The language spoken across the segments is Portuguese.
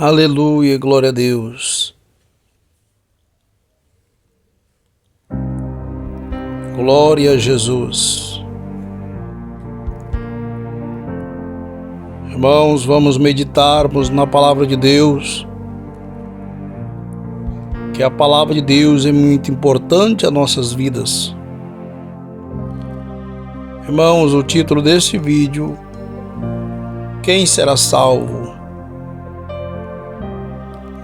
Aleluia, glória a Deus. Glória a Jesus. Irmãos, vamos meditarmos na palavra de Deus, que a palavra de Deus é muito importante às nossas vidas. Irmãos, o título deste vídeo: Quem será salvo?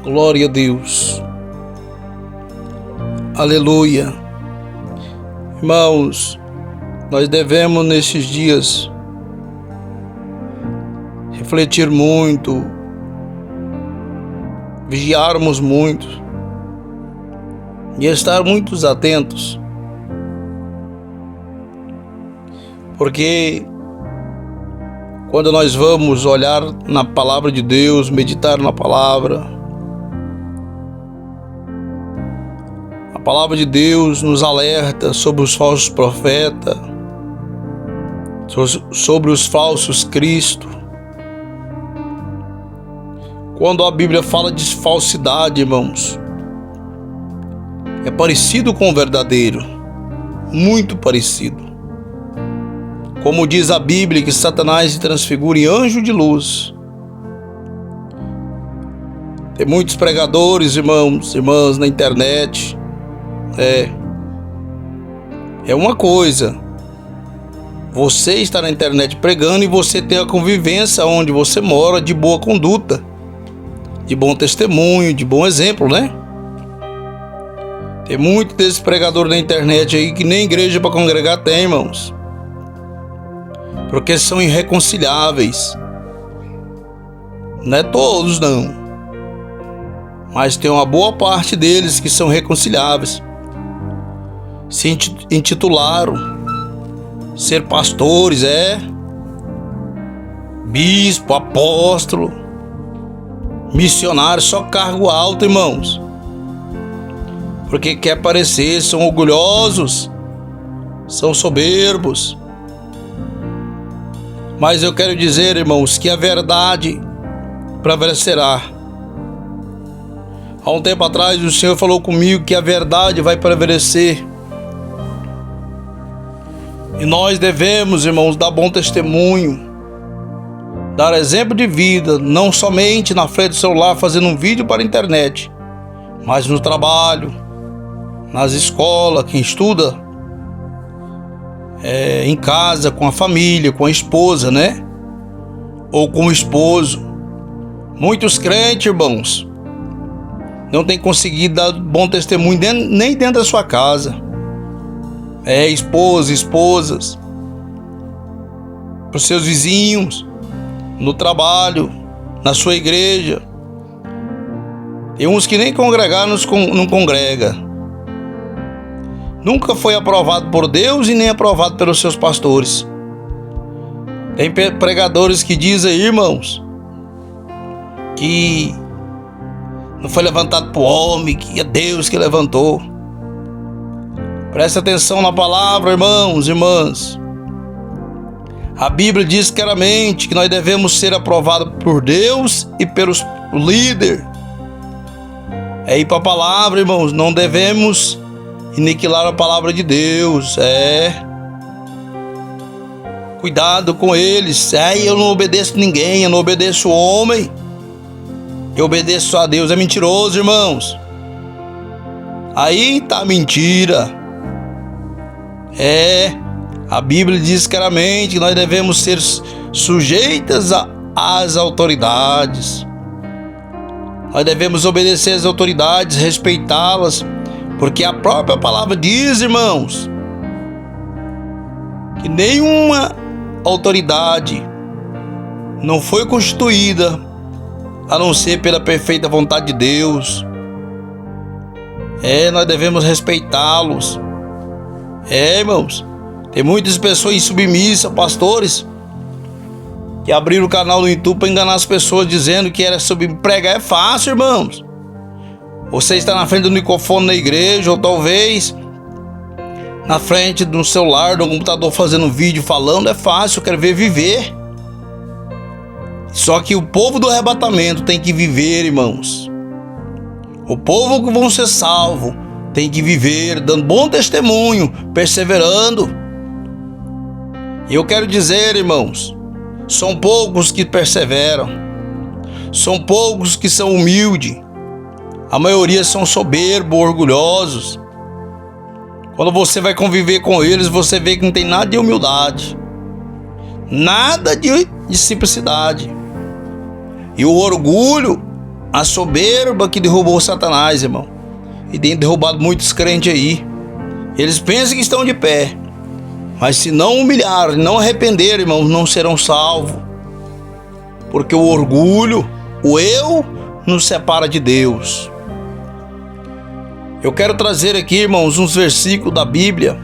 Glória a Deus. Aleluia. Irmãos, nós devemos nesses dias refletir muito, vigiarmos muito e estar muito atentos, porque quando nós vamos olhar na palavra de Deus, meditar na palavra, a palavra de Deus nos alerta sobre os falsos profetas, sobre os falsos Cristo. Quando a Bíblia fala de falsidade, irmãos, é parecido com o verdadeiro, muito parecido. Como diz a Bíblia que Satanás se transfigura em anjo de luz. Tem muitos pregadores, irmãs na internet. É uma coisa você está na internet pregando e você tem a convivência onde você mora de boa conduta, de bom testemunho, de bom exemplo, né? Tem muito desses pregadores na internet aí que nem igreja para congregar tem, irmãos, porque são irreconciliáveis. Não é todos não, mas tem uma boa parte deles que são reconciliáveis. Se intitularam ser pastores, bispo, apóstolo, missionário, só cargo alto, irmãos, porque quer parecer, são orgulhosos, são soberbos. Mas eu quero dizer, irmãos, que a verdade prevalecerá. Há um tempo atrás o Senhor falou comigo que a verdade vai prevalecer. E nós devemos, irmãos, dar bom testemunho, dar exemplo de vida, não somente na frente do celular fazendo um vídeo para a internet, mas no trabalho, nas escolas, quem estuda, em casa, com a família, com a esposa, né? Ou com o esposo. Muitos crentes, irmãos, não têm conseguido dar bom testemunho nem dentro da sua casa. Esposas, para os seus vizinhos, no trabalho, na sua igreja. Tem uns que nem congregar não congrega. Nunca foi aprovado por Deus e nem aprovado pelos seus pastores. Tem pregadores que dizem, irmãos, que não foi levantado por homem, que é Deus que levantou. Presta atenção na palavra, irmãos e irmãs. A Bíblia diz claramente que nós devemos ser aprovados por Deus e pelos líderes. É ir para a palavra, irmãos. Não devemos aniquilar a palavra de Deus. Cuidado com eles. Eu não obedeço ninguém, eu não obedeço o homem. Eu obedeço a Deus. É mentiroso, irmãos. Aí tá a mentira. A Bíblia diz claramente que nós devemos ser sujeitas às autoridades. Nós devemos obedecer às autoridades, respeitá-las, porque a própria palavra diz, irmãos, que nenhuma autoridade não foi constituída a não ser pela perfeita vontade de Deus. Nós devemos respeitá-los. Irmãos, tem muitas pessoas insubmissas, pastores, que abriram o canal no YouTube para enganar as pessoas, dizendo que era sobre pregar. É fácil, irmãos. Você está na frente do microfone na igreja, ou talvez na frente do celular, do computador, fazendo vídeo, falando. É fácil, eu quero ver viver. Só que o povo do arrebatamento tem que viver, irmãos. O povo que vão ser salvo tem que viver dando bom testemunho, perseverando. E eu quero dizer, irmãos, são poucos que perseveram. São poucos que são humildes. A maioria são soberbos, orgulhosos. Quando você vai conviver com eles, você vê que não tem nada de humildade. Nada de simplicidade. E o orgulho, a soberba que derrubou Satanás, irmão. E tem derrubado muitos crentes aí. Eles pensam que estão de pé. Mas se não humilhar, não arrepender, irmão, não serão salvos. Porque o orgulho, o eu, nos separa de Deus. Eu quero trazer aqui, irmãos, uns versículos da Bíblia.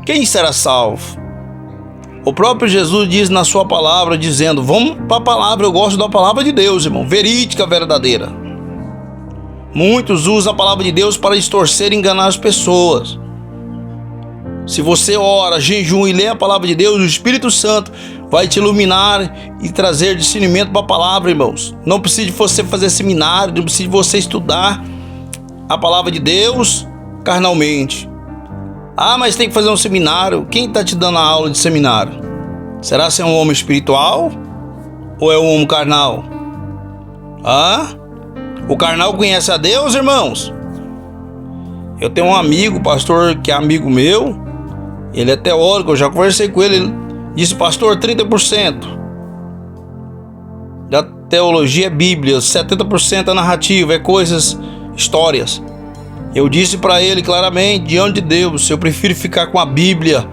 Quem será salvo? O próprio Jesus diz na sua palavra, dizendo, vamos para a palavra, eu gosto da palavra de Deus, irmão, verídica, verdadeira. Muitos usam a palavra de Deus para distorcer e enganar as pessoas. Se você ora, jejum e lê a palavra de Deus, o Espírito Santo vai te iluminar e trazer discernimento para a palavra, irmãos. Não precisa de você fazer seminário, não precisa de você estudar a palavra de Deus carnalmente. Ah, mas tem que fazer um seminário. Quem está te dando a aula de seminário? Será que é um homem espiritual ou é um homem carnal? O carnal conhece a Deus, irmãos? Eu tenho um amigo, pastor, que é amigo meu. Ele é teórico, eu já conversei com ele. Ele disse, pastor, 30% da teologia é Bíblia, 70% é narrativa, é coisas, histórias. Eu disse para ele claramente, diante de Deus, eu prefiro ficar com a Bíblia.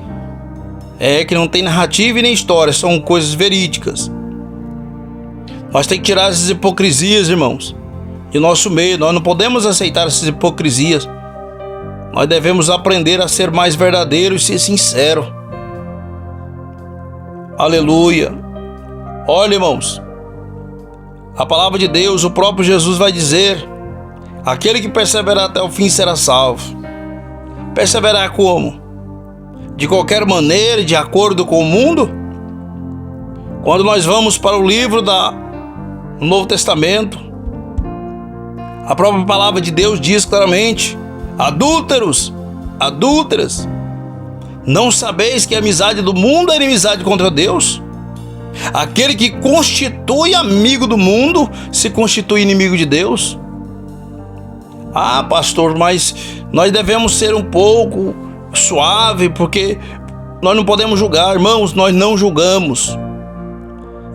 Que não tem narrativa e nem história, são coisas verídicas. Nós temos que tirar essas hipocrisias, irmãos, de nosso meio. Nós não podemos aceitar essas hipocrisias. Nós devemos aprender a ser mais verdadeiro e ser sincero. Aleluia. Olha, irmãos, a palavra de Deus, o próprio Jesus vai dizer, aquele que perseverar até o fim será salvo. Perseverar como? De qualquer maneira, de acordo com o mundo? Quando nós vamos para o livro do Novo Testamento, a própria palavra de Deus diz claramente, adúlteros, adúlteras, não sabeis que a amizade do mundo é inimizade contra Deus? Aquele que constitui amigo do mundo se constitui inimigo de Deus? Ah, pastor, mas nós devemos ser um pouco suave, porque nós não podemos julgar. Irmãos, nós não julgamos.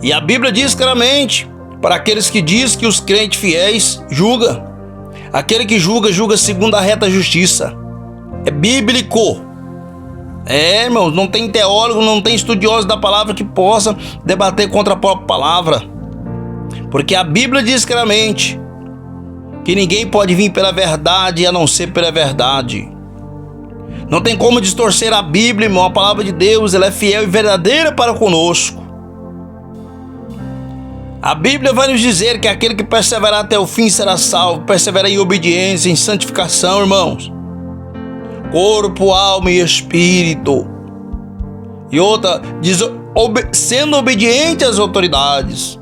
E a Bíblia diz claramente, para aqueles que dizem que os crentes fiéis julgam. Aquele que julga, julga segundo a reta justiça. É bíblico. Irmãos, não tem teólogo, não tem estudioso da palavra que possa debater contra a própria palavra. Porque a Bíblia diz claramente que ninguém pode vir pela verdade a não ser pela verdade. Não tem como distorcer a Bíblia, irmão. A palavra de Deus, ela é fiel e verdadeira para conosco. A Bíblia vai nos dizer que aquele que perseverar até o fim será salvo. Persevera em obediência, em santificação, irmãos. Corpo, alma e espírito. E outra, diz, sendo obediente às autoridades.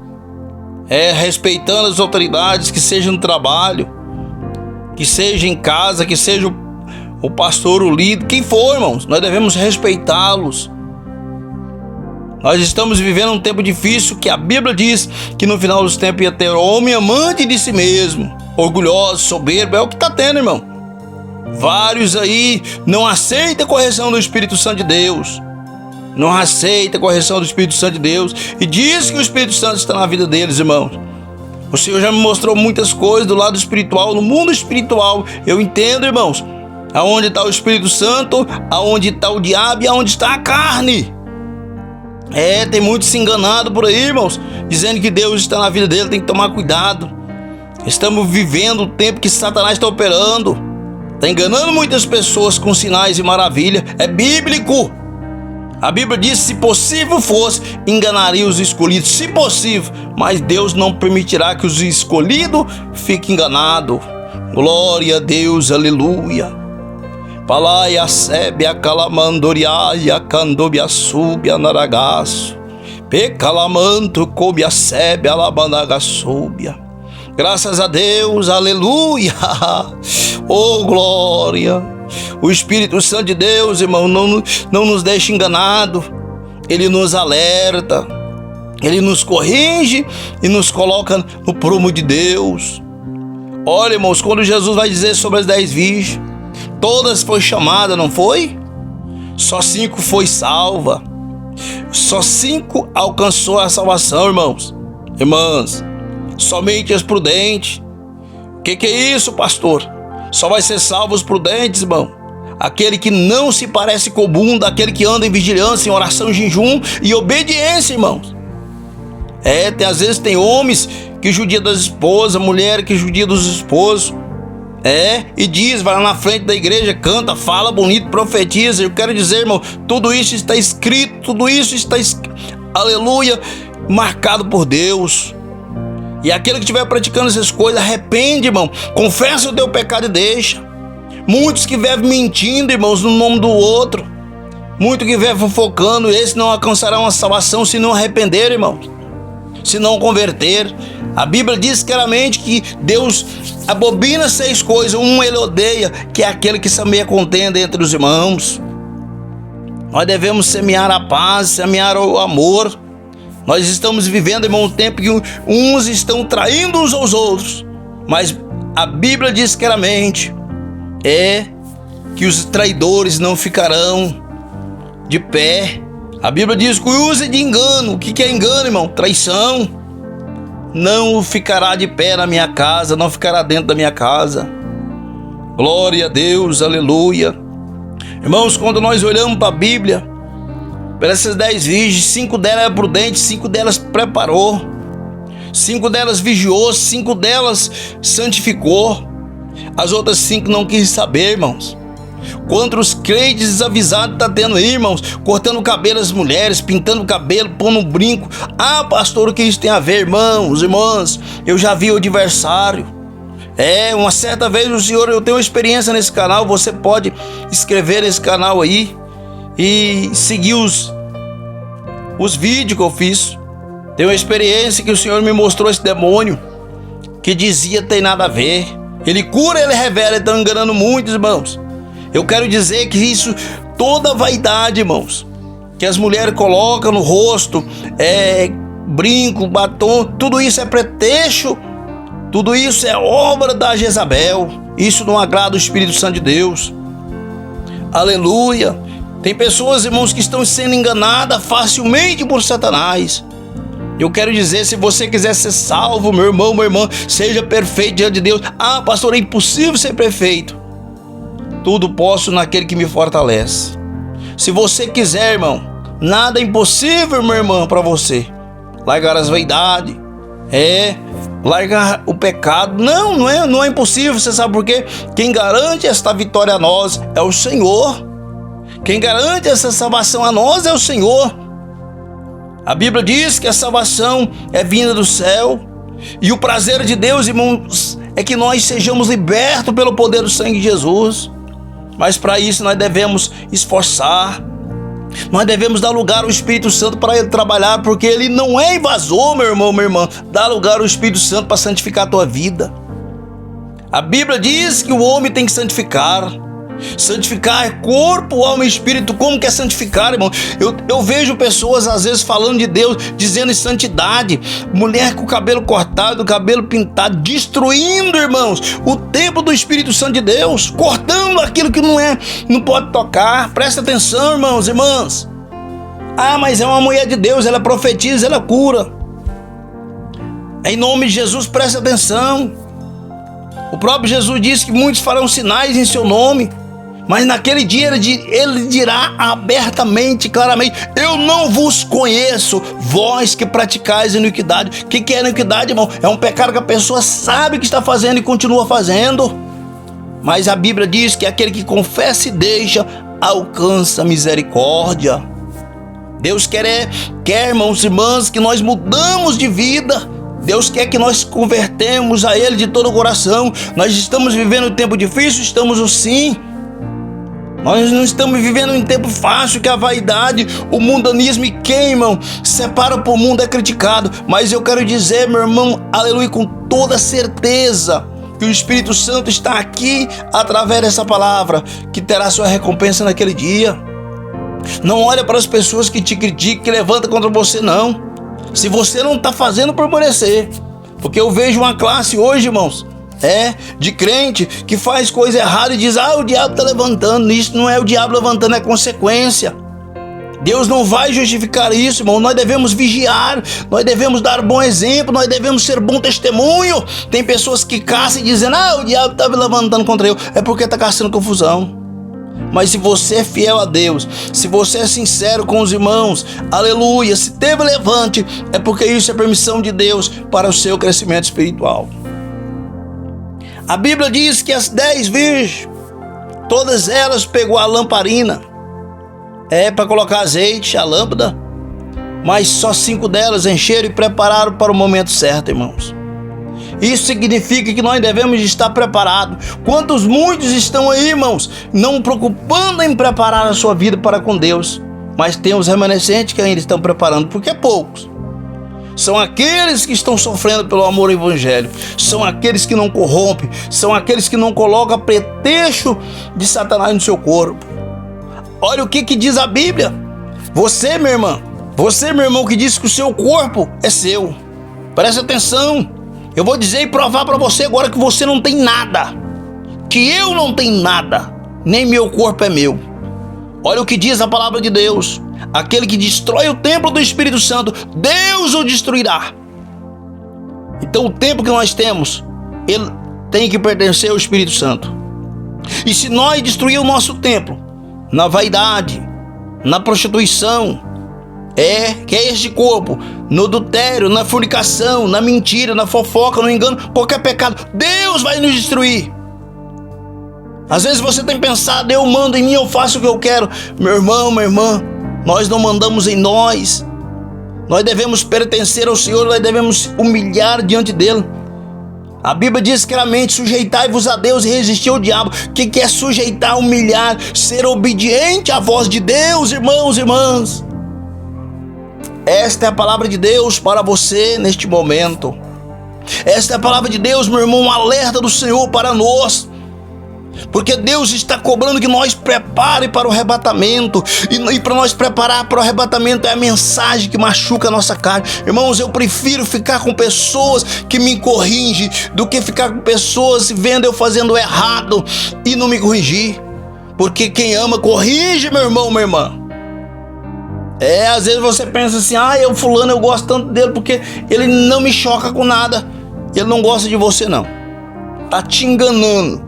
Respeitando as autoridades, que seja no trabalho, que seja em casa, que seja o pastor, o líder, quem for, irmãos, nós devemos respeitá-los. Nós estamos vivendo um tempo difícil, que a Bíblia diz que no final dos tempos ia ter homem amante de si mesmo, orgulhoso, soberbo, é o que está tendo, irmão. Vários aí não aceitam a correção do Espírito Santo de Deus. Não aceita a correção do Espírito Santo de Deus e diz que o Espírito Santo está na vida deles, irmãos. O Senhor já me mostrou muitas coisas do lado espiritual, no mundo espiritual. Eu entendo, irmãos, aonde está o Espírito Santo, aonde está o diabo e aonde está a carne. Tem muitos se enganado por aí, irmãos, dizendo que Deus está na vida dele, tem que tomar cuidado. Estamos vivendo o tempo que Satanás está operando. Está enganando muitas pessoas com sinais e maravilha. É bíblico. A Bíblia diz, se possível fosse, enganaria os escolhidos, se possível, mas Deus não permitirá que os escolhidos fiquem enganados. Glória a Deus, aleluia. Palaia sebe a calamandoriaia candobia subia naragaço. Pecalamanto come a sebe alabanagasúbia. Graças a Deus, aleluia. Oh, glória. O Espírito Santo de Deus, irmão, não nos deixa enganado. Ele nos alerta, ele nos corrige e nos coloca no prumo de Deus. Olha, irmãos, quando Jesus vai dizer sobre as 10 virgens, todas foi chamada, não foi? Só 5 foi salva. Só 5 alcançou a salvação, irmãos. Irmãs, somente as prudentes. Que é isso, pastor? Só vai ser salvo os prudentes, irmão. Aquele que não se parece com o mundo, aquele que anda em vigilância, em oração, jejum e obediência, irmãos. Às vezes tem homens que judia das esposas, mulher que judia dos esposos. E diz, vai lá na frente da igreja, canta, fala bonito, profetiza. Eu quero dizer, irmão, tudo isso está escrito, aleluia, marcado por Deus. E aquele que estiver praticando essas coisas, arrepende, irmão, confessa o teu pecado e deixa. Muitos que vivem mentindo, irmãos, no nome do outro, muitos que vivem fofocando, esses não alcançarão a salvação se não arrepender, irmãos, se não converter. A Bíblia diz claramente que Deus abomina 6 coisas, ele odeia, que é aquele que semeia contenda entre os irmãos. Nós devemos semear a paz, semear o amor. Nós estamos vivendo, irmão, um tempo que uns estão traindo uns aos outros, mas a Bíblia diz claramente que os traidores não ficarão de pé. A Bíblia diz que use de engano. O que é engano, irmão? Traição. Não ficará de pé na minha casa, não ficará dentro da minha casa. Glória a Deus, aleluia. Irmãos, quando nós olhamos para a Bíblia, para essas 10 virgens, 5 delas eram prudentes, 5 delas preparou, 5 delas vigiou, 5 delas santificou. As outras 5 não quis saber, irmãos. Quantos crentes desavisados tá tendo aí, irmãos? Cortando o cabelo das mulheres, pintando o cabelo, pondo um brinco. Ah, pastor, o que isso tem a ver, irmãos, irmãs? Eu já vi o adversário. Uma certa vez eu tenho uma experiência nesse canal. Você pode inscrever nesse canal aí e seguir os vídeos que eu fiz. Tem uma experiência que o Senhor me mostrou esse demônio que dizia tem nada a ver. Ele cura, ele revela, ele está enganando muitos, irmãos. Eu quero dizer que isso, toda vaidade, irmãos, que as mulheres colocam no rosto, brinco, batom, tudo isso é pretexto, tudo isso é obra da Jezabel. Isso não agrada o Espírito Santo de Deus. Aleluia. Tem pessoas, irmãos, que estão sendo enganadas facilmente por Satanás. Eu quero dizer, se você quiser ser salvo, meu irmão, minha irmã, seja perfeito diante de Deus. Ah, pastor, é impossível ser perfeito. Tudo posso naquele que me fortalece. Se você quiser, irmão, nada é impossível, meu irmão, para você. Largar as vaidades, largar o pecado. Não é impossível. Você sabe por quê? Quem garante esta vitória a nós é o Senhor. Quem garante essa salvação a nós é o Senhor. A Bíblia diz que a salvação é vinda do céu. E o prazer de Deus, irmãos, é que nós sejamos libertos pelo poder do sangue de Jesus. Mas para isso nós devemos esforçar. Nós devemos dar lugar ao Espírito Santo para ele trabalhar, porque ele não é invasor, meu irmão, minha irmã. Dá lugar ao Espírito Santo para santificar a tua vida. A Bíblia diz que o homem tem que santificar. Santificar é corpo, alma e espírito. Como que é santificar, irmão? Eu vejo pessoas às vezes falando de Deus, dizendo em santidade, mulher com o cabelo cortado, o cabelo pintado, destruindo, irmãos, o templo do Espírito Santo de Deus, cortando aquilo que não pode tocar. Presta atenção, irmãos e irmãs. Ah, mas é uma mulher de Deus, ela profetiza, ela cura. Em nome de Jesus, presta atenção. O próprio Jesus disse que muitos farão sinais em seu nome. Mas naquele dia ele dirá abertamente, claramente: eu não vos conheço, vós que praticais iniquidade. O que é iniquidade, irmão? É um pecado que a pessoa sabe que está fazendo e continua fazendo. Mas a Bíblia diz que aquele que confessa e deixa, alcança misericórdia. Deus quer, irmãos e irmãs, que nós mudamos de vida. Deus quer que nós convertemos a Ele de todo o coração. Nós estamos vivendo um tempo difícil, estamos sim. Nós não estamos vivendo em tempo fácil que a vaidade, o mundanismo queimam, separa para o mundo, é criticado. Mas eu quero dizer, meu irmão, aleluia, com toda certeza, que o Espírito Santo está aqui através dessa palavra, que terá sua recompensa naquele dia. Não olha para as pessoas que te criticam, que levantam contra você, não. Se você não está fazendo por merecer. Porque eu vejo uma classe hoje, irmãos, de crente que faz coisa errada e diz, o diabo está levantando. Isso não é o diabo levantando, é consequência. Deus não vai justificar isso, irmão. Nós devemos vigiar, nós devemos dar bom exemplo, nós devemos ser bom testemunho. Tem pessoas que caçam e dizem, o diabo está me levantando contra eu. É porque está caçando confusão. Mas se você é fiel a Deus, se você é sincero com os irmãos, aleluia, se teve levante, é porque isso é permissão de Deus para o seu crescimento espiritual. A Bíblia diz que as 10 virgens, todas elas pegou a lamparina, para colocar azeite, a lâmpada, mas só 5 delas encheram e prepararam para o momento certo, irmãos. Isso significa que nós devemos estar preparados. Quantos muitos estão aí, irmãos, não preocupando em preparar a sua vida para com Deus, mas tem os remanescentes que ainda estão preparando, porque poucos. São aqueles que estão sofrendo pelo amor ao evangelho, são aqueles que não corrompem, são aqueles que não colocam pretexto de Satanás no seu corpo. Olha o que diz a Bíblia. Você, minha irmã, você, meu irmão, que diz que o seu corpo é seu, presta atenção. Eu vou dizer e provar para você agora que você não tem nada, que eu não tenho nada, nem meu corpo é meu. Olha o que diz a palavra de Deus. Aquele que destrói o templo do Espírito Santo, Deus o destruirá. Então o templo que nós temos, ele tem que pertencer ao Espírito Santo. E se nós destruir o nosso templo na vaidade, na prostituição, que é este corpo, no adultério, na fornicação, na mentira, na fofoca, no engano, qualquer pecado, Deus vai nos destruir. Às vezes você tem pensado, eu mando em mim, eu faço o que eu quero. Meu irmão, minha irmã, nós não mandamos em nós. Nós devemos pertencer ao Senhor, nós devemos humilhar diante dele. A Bíblia diz claramente, sujeitai-vos a Deus e resistir ao diabo. O que é sujeitar, humilhar, ser obediente à voz de Deus, irmãos e irmãs? Esta é a palavra de Deus para você neste momento. Esta é a palavra de Deus, meu irmão, um alerta do Senhor para nós. Porque Deus está cobrando que nós prepare para o arrebatamento. E para nós preparar para o arrebatamento é a mensagem que machuca a nossa carne. Irmãos, eu prefiro ficar com pessoas que me corrigem do que ficar com pessoas vendo eu fazendo errado e não me corrigir. Porque quem ama corrige, meu irmão, minha irmã. Às vezes você pensa assim, eu fulano, eu gosto tanto dele porque ele não me choca com nada. Ele não gosta de você, não. Tá te enganando,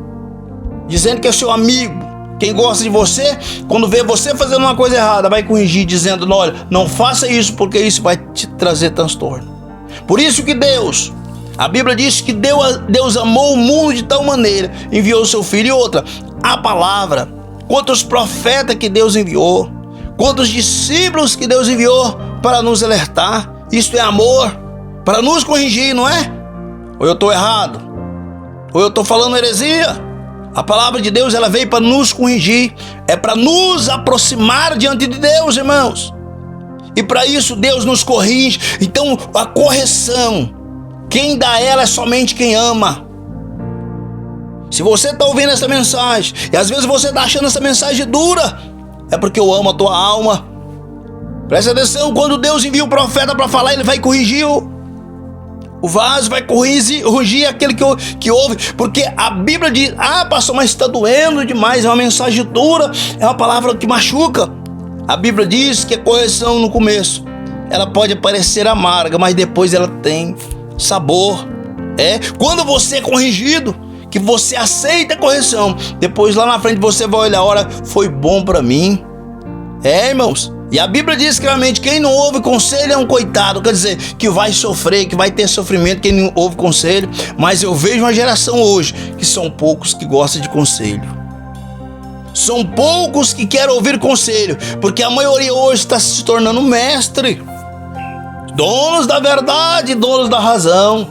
dizendo que é seu amigo. Quem gosta de você, quando vê você fazendo uma coisa errada, vai corrigir, dizendo, olha, não faça isso, porque isso vai te trazer transtorno. Por isso que Deus, a Bíblia diz que Deus amou o mundo de tal maneira, enviou o seu filho. E outra, a palavra, quantos profetas que Deus enviou, quantos discípulos que Deus enviou para nos alertar. Isso é amor, para nos corrigir, não é? Ou eu estou errado? Ou eu estou falando heresia? A palavra de Deus, ela veio para nos corrigir, é para nos aproximar diante de Deus, irmãos. E para isso Deus nos corrige. Então a correção, quem dá ela é somente quem ama. Se você está ouvindo essa mensagem e às vezes você está achando essa mensagem dura, é porque eu amo a tua alma. Presta atenção, quando Deus envia o profeta para falar, ele vai corrigir o vaso, vai corrigir aquele que ouve. Porque a Bíblia diz, pastor, mas está doendo demais, é uma mensagem dura, é uma palavra que machuca. A Bíblia diz que a correção no começo, ela pode parecer amarga, mas depois ela tem sabor. Quando você é corrigido, que você aceita a correção, depois lá na frente você vai olhar, olha, foi bom para mim. Irmãos, e a Bíblia diz claramente, quem não ouve conselho é um coitado, quer dizer, que vai sofrer, que vai ter sofrimento, quem não ouve conselho. Mas eu vejo uma geração hoje, que são poucos que gostam de conselho. São poucos que querem ouvir conselho, porque a maioria hoje está se tornando mestre, donos da verdade, donos da razão.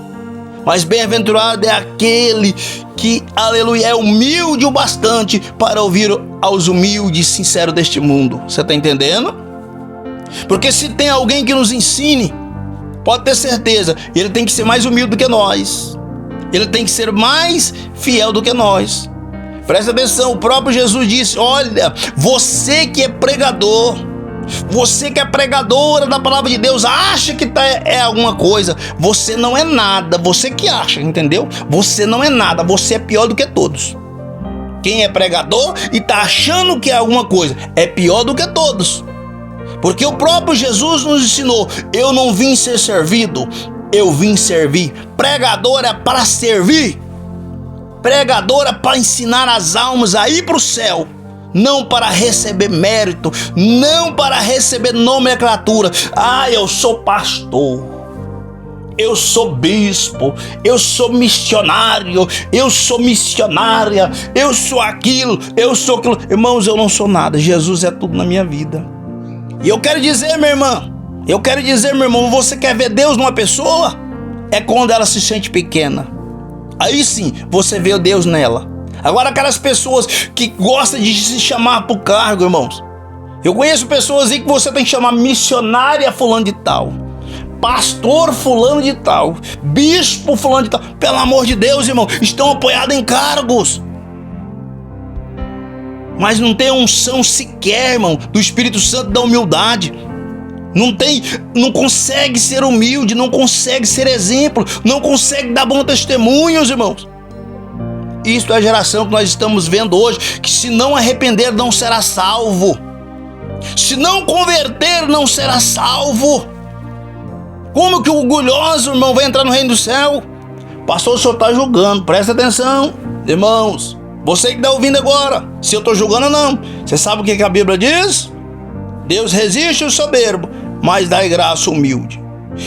Mas bem-aventurado é aquele que, aleluia, é humilde o bastante para ouvir aos humildes e sinceros deste mundo. Você está entendendo? Porque se tem alguém que nos ensine, pode ter certeza, ele tem que ser mais humilde do que nós. Ele tem que ser mais fiel do que nós. Presta atenção, o próprio Jesus disse: olha, você que é pregador, você que é pregadora da palavra de Deus, acha que é alguma coisa, você não é nada. Você que acha, entendeu? Você não é nada, você é pior do que todos. Quem é pregador e está achando que é alguma coisa, é pior do que todos. Porque o próprio Jesus nos ensinou: eu não vim ser servido, eu vim servir. Pregador é para servir. Pregador é para ensinar as almas a ir para o céu. Não para receber mérito, não para receber nomenclatura. Ah, eu sou pastor, eu sou bispo, eu sou missionário, eu sou missionária, eu sou aquilo, eu sou aquilo. Irmãos, eu não sou nada. Jesus é tudo na minha vida. E eu quero dizer, minha irmã, meu irmão, você quer ver Deus numa pessoa? É quando ela se sente pequena. Aí sim, você vê o Deus nela. Agora, aquelas pessoas que gostam de se chamar por cargo, irmãos. Eu conheço pessoas aí que você tem que chamar missionária fulano de tal, pastor fulano de tal, bispo fulano de tal. Pelo amor de Deus, irmão, estão apoiados em cargos, mas não tem unção sequer, irmão, do Espírito Santo, da humildade. Não consegue ser humilde, não consegue ser exemplo, não consegue dar bons testemunhos, irmãos. Isso é a geração que nós estamos vendo hoje, que se não arrepender não será salvo. Se não converter não será salvo. Como que o orgulhoso, irmão, vai entrar no reino do céu? Pastor, o senhor está julgando, presta atenção, irmãos. Você que está ouvindo agora, se eu estou julgando ou não. Você sabe o que a Bíblia diz? Deus resiste o soberbo, mas dá graça ao humilde.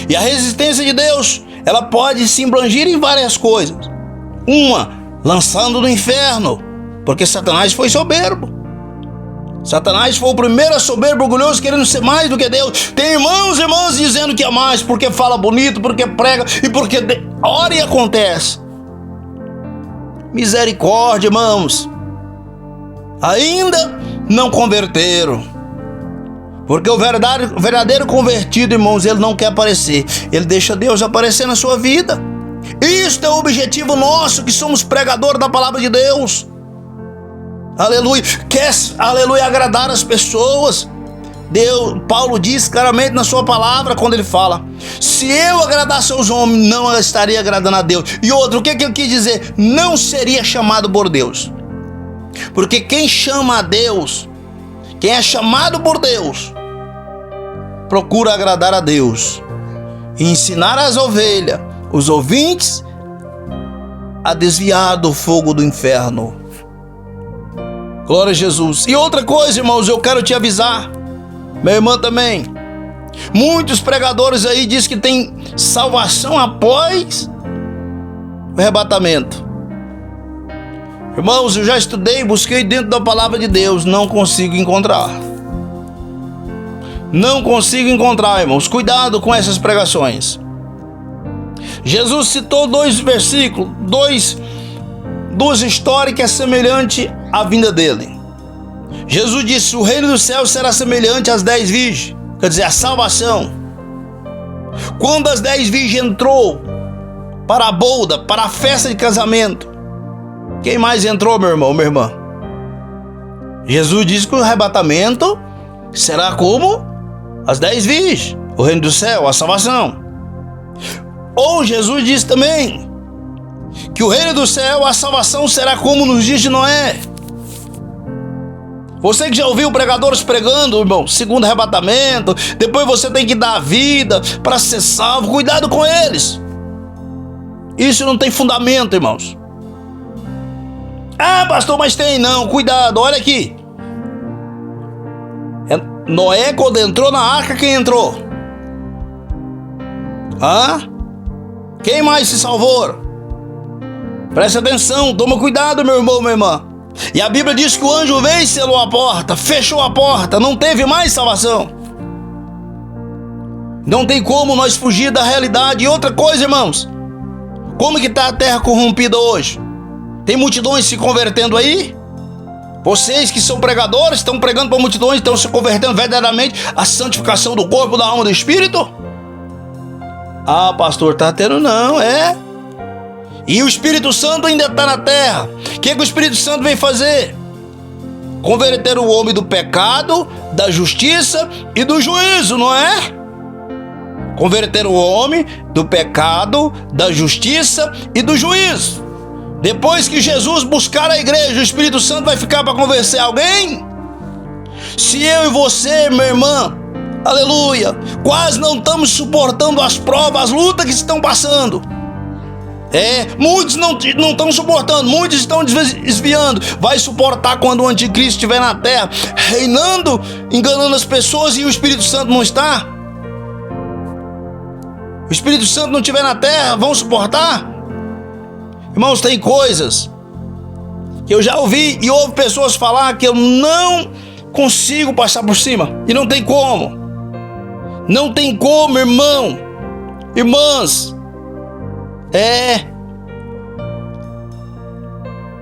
E a resistência de Deus, ela pode se abranger em várias coisas. Uma, lançando no inferno, porque Satanás foi soberbo. Satanás foi o primeiro a soberbo, orgulhoso, querendo ser mais do que Deus. Tem irmãos dizendo que é mais, porque fala bonito, porque prega e porque ora e acontece. Misericórdia, irmãos. Ainda não converteram. Porque o verdadeiro convertido, irmãos, ele não quer aparecer. Ele deixa Deus aparecer na sua vida. Isto é o objetivo nosso, que somos pregadores da palavra de Deus. Aleluia. Quer, aleluia, agradar as pessoas. Paulo diz claramente na sua palavra, quando ele fala: se eu agradasse aos homens, não estaria agradando a Deus. E outro, o que ele quis dizer? Não seria chamado por Deus. Porque quem chama a Deus, quem é chamado por Deus, procura agradar a Deus e ensinar as ovelhas, os ouvintes, a desviar do fogo do inferno. Glória a Jesus. E outra coisa, irmãos, eu quero te avisar, minha irmã também. Muitos pregadores aí dizem que tem salvação após o arrebatamento. Irmãos, eu já estudei, busquei dentro da palavra de Deus, não consigo encontrar. Não consigo encontrar, irmãos. Cuidado com essas pregações. Jesus citou dois versículos, duas histórias que é semelhante à vinda dele. Jesus disse: o reino do céu será semelhante às 10 virgens, quer dizer, a salvação. Quando as 10 virgens entrou para a bolda, para a festa de casamento, quem mais entrou, meu irmão, minha irmã? Jesus disse que o arrebatamento será como as 10 virgens, o reino do céu, a salvação. Ou Jesus disse também que o reino do céu, a salvação será como nos dias de Noé. Você que já ouviu pregadores pregando, irmão, segundo arrebatamento, depois você tem que dar a vida para ser salvo, cuidado com eles. Isso não tem fundamento, irmãos. Ah, pastor, mas tem não, cuidado, olha aqui. Noé, quando entrou na arca, quem entrou? Quem mais se salvou? Presta atenção, toma cuidado, meu irmão, minha irmã. E a Bíblia diz que o anjo veio e selou a porta, fechou a porta, não teve mais salvação. Não tem como nós fugir da realidade. E outra coisa, irmãos, Como que está a terra corrompida hoje? Tem multidões se convertendo aí? Vocês que são pregadores, estão pregando para multidões, estão se convertendo verdadeiramente à santificação do corpo, da alma e do espírito? Ah, pastor, tá tendo não, é? E o Espírito Santo ainda está na terra. O que o Espírito Santo vem fazer? Converter o homem do pecado, da justiça e do juízo, não é? Converter o homem do pecado, da justiça e do juízo. Depois que Jesus buscar a igreja, o Espírito Santo vai ficar para convencer alguém? Se eu e você, minha irmã, aleluia, quase não estamos suportando as provas, as lutas que estão passando. Muitos não estão suportando, muitos estão desviando. Vai suportar quando o anticristo estiver na terra, reinando, enganando as pessoas e o Espírito Santo não está? O Espírito Santo não estiver na terra, vão suportar? Irmãos, tem coisas que eu já ouvi e ouvi pessoas falar que eu não consigo passar por cima. E não tem como. Não tem como, irmão. Irmãs.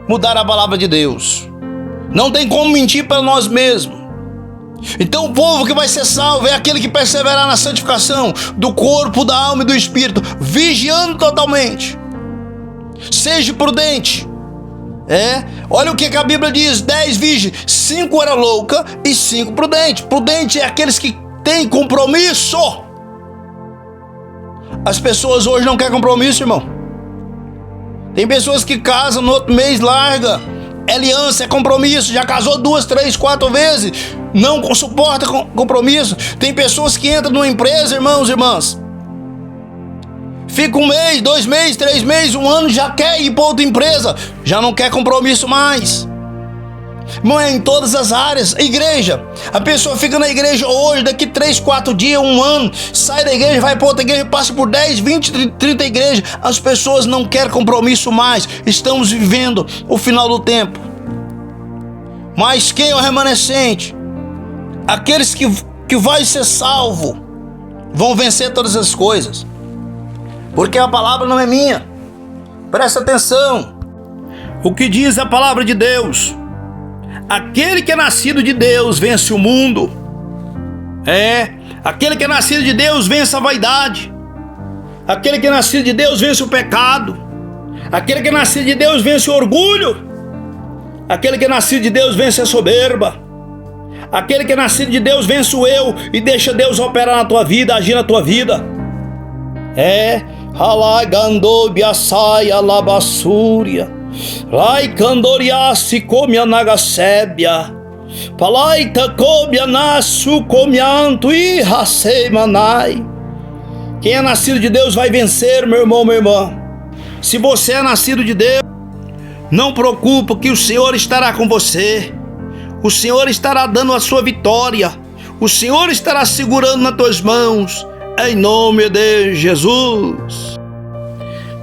Mudar a palavra de Deus. Não tem como mentir para nós mesmos. Então o povo que vai ser salvo é aquele que perseverar na santificação do corpo, da alma e do espírito, vigiando totalmente. Seja prudente. Olha o que a Bíblia diz: 10 virgens, 5 eram loucas e 5 prudentes. Prudente é aqueles que têm compromisso. As pessoas hoje não querem compromisso, irmão. Tem pessoas que casam, no outro mês larga. É aliança, é compromisso. Já casou 2, 3, 4 vezes, não suporta compromisso. Tem pessoas que entram numa empresa, irmãos e irmãs, fica 1 mês, 2 meses, 3 meses, 1 ano, já quer ir para outra empresa, já não quer compromisso mais. Irmão, é em todas as áreas. Igreja, a pessoa fica na igreja hoje, daqui 3, 4 dias, 1 ano, sai da igreja, vai para outra igreja, passa por 10, 20, 30 igrejas. As pessoas não querem compromisso mais. Estamos vivendo o final do tempo. Mas quem é o remanescente? Aqueles que vai ser salvo vão vencer todas as coisas. Porque a palavra não é minha. Presta atenção. O que diz a palavra de Deus? Aquele que é nascido de Deus vence o mundo. Aquele que é nascido de Deus vence a vaidade. Aquele que é nascido de Deus vence o pecado. Aquele que é nascido de Deus vence o orgulho. Aquele que é nascido de Deus vence a soberba. Aquele que é nascido de Deus vence o eu e deixa Deus operar na tua vida, agir na tua vida. Halagandobia saia labassúria. Lai candoriasi comia nagasébia. Palaita comia nasu comianto e rasemanai. Quem é nascido de Deus vai vencer, meu irmão, minha irmã. Se você é nascido de Deus, não preocupa que o Senhor estará com você. O Senhor estará dando a sua vitória. O Senhor estará segurando nas tuas mãos. Em nome de Jesus.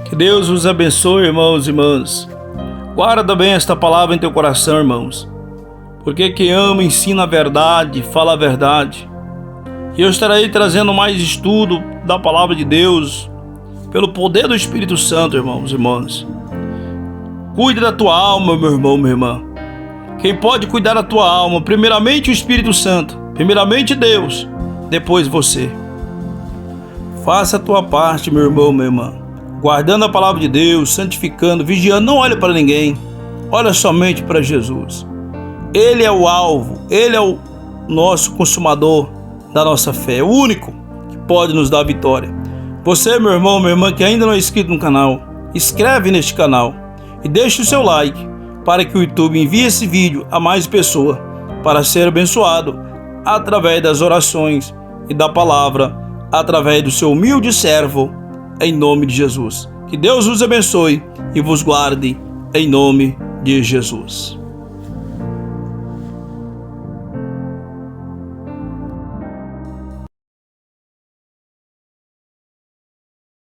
Que Deus os abençoe, irmãos e irmãs. Guarda bem esta palavra em teu coração, irmãos. Porque quem ama ensina a verdade, fala a verdade. E eu estarei trazendo mais estudo da palavra de Deus pelo poder do Espírito Santo, irmãos e irmãs. Cuide da tua alma, meu irmão, minha irmã. Quem pode cuidar da tua alma? Primeiramente o Espírito Santo, primeiramente Deus, depois você. Faça a tua parte, meu irmão, minha irmã, guardando a palavra de Deus, santificando, vigiando. Não olhe para ninguém, olha somente para Jesus. Ele é o alvo, Ele é o nosso consumador da nossa fé, o único que pode nos dar a vitória. Você, meu irmão, minha irmã, que ainda não é inscrito no canal, inscreve neste canal e deixe o seu like para que o YouTube envie esse vídeo a mais pessoas para ser abençoado através das orações e da palavra, através do seu humilde servo, em nome de Jesus. Que Deus os abençoe e vos guarde, em nome de Jesus.